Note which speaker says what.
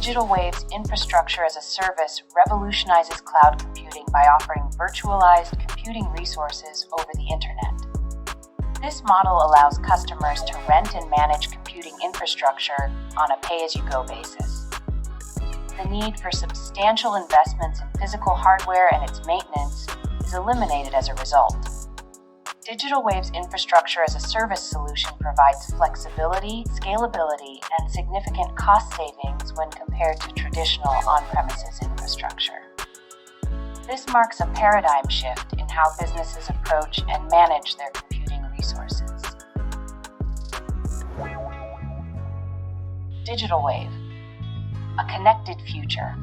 Speaker 1: DigitalWave's infrastructure as a service revolutionizes cloud computing by offering virtualized computing resources over the internet. This model allows customers to rent and manage computing infrastructure on a pay-as-you-go basis. The need for substantial investments in physical hardware and its maintenance is eliminated as a result. DigitalWave's infrastructure as a service solution provides flexibility, scalability, and significant cost savings when compared to traditional on-premises infrastructure. This marks a paradigm shift in how businesses approach and manage their computing resources. DigitalWave, a connected future.